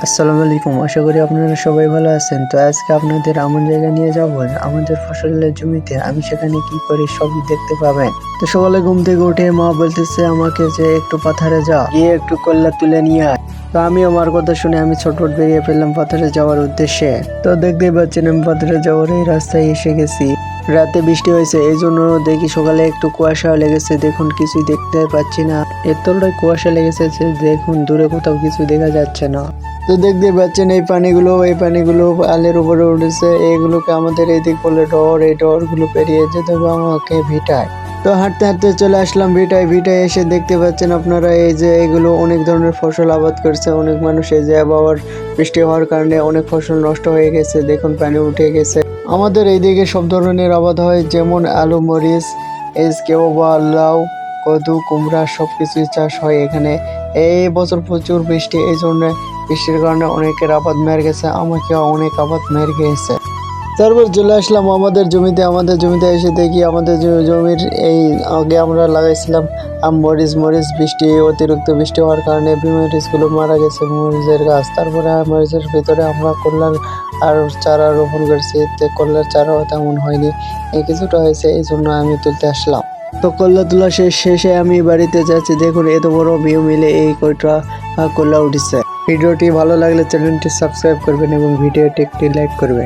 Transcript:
আসসালামু আলাইকুম, আশা করি আপনারা সবাই ভালো আছেন। তো আজকে আপনাদের এমন জায়গা নিয়ে যাব আমাদের ফসলের জমিতে, আমি সেখানে কি করি সবই দেখতে পাবেন। তো সকালে ঘুম থেকে উঠে মা বলতেছে আমাকে যে একটু পাথারে যা, গিয়ে একটু কল্লা তুলে নিয়ে আয়। তো আমি আমার কথা শুনে আমি ছটফট বেরিয়ে ফেললাম পাথারে যাওয়ার উদ্দেশ্যে। তো দেখতেই পাচ্ছেন আমি পাথারে যাওয়ার এই রাস্তায় এসে গেছি। রাতে বৃষ্টি হয়েছে, এই জন্য দেখি সকালে একটু কুয়াশা লেগেছে, দেখুন কিছুই দেখতে পাচ্ছি না। এতটাই কুয়াশা লেগেছে যে দেখুন দূরে কোথাও কিছু দেখা যাচ্ছে না। তো দেখতে পাচ্ছেন এই পানিগুলো আলের উপরে উঠেছে, এইগুলোকে আমাদের এইদিক বলে ডর। এই ডরগুলো পেরিয়ে যেতে হবে আমাকে ভিটায়। তো হাঁটতে হাঁটতে চলে আসলাম ভিটায় এসে দেখতে পাচ্ছেন আপনারা এই যে এগুলো অনেক ধরনের ফসল আবাদ করছে অনেক মানুষ। এই যে আবার বৃষ্টি হওয়ার কারণে অনেক ফসল নষ্ট হয়ে গেছে, দেখুন পানি উঠে গেছে। আমাদের এইদিকে সব ধরনের আবাদ হয়, যেমন আলু, মরিচ, কেউ বা লাউ, কদু, কুমড়া সবকিছুই চাষ হয় এখানে। এই বছর প্রচুর বৃষ্টি, এই জন্য বৃষ্টির কারণে অনেকের আবাদ মেরে গেছে, আমাকে অনেক আবাদ মেরে গেছে। তারপর চলে আসলাম আমাদের জমিতে এসে দেখি আমাদের জমির এই আগে আমরা লাগাইছিলাম মরিচ। অতিরিক্ত বৃষ্টি হওয়ার কারণে মরিচগুলো মারা গেছে, মরিচের গাছ। তারপরে মরিচের ভিতরে আমরা কল্যাণ আর চারা রোপণ করছি, কল্যাণ চারাও তেমন হয়নি, এই কিছুটা হয়েছে, এই জন্য আমি তুলতে আসলাম। তো কল্লা তোলা শেষে আমি বাড়িতে যাচ্ছি, দেখুন এত বড় ভিউ মিলে এই কয়টা কল্লা উঠেছে। ভিডিওটি ভালো লাগলে চ্যানেলটি সাবস্ক্রাইব করবেন এবং ভিডিওটি একটি লাইক করবেন।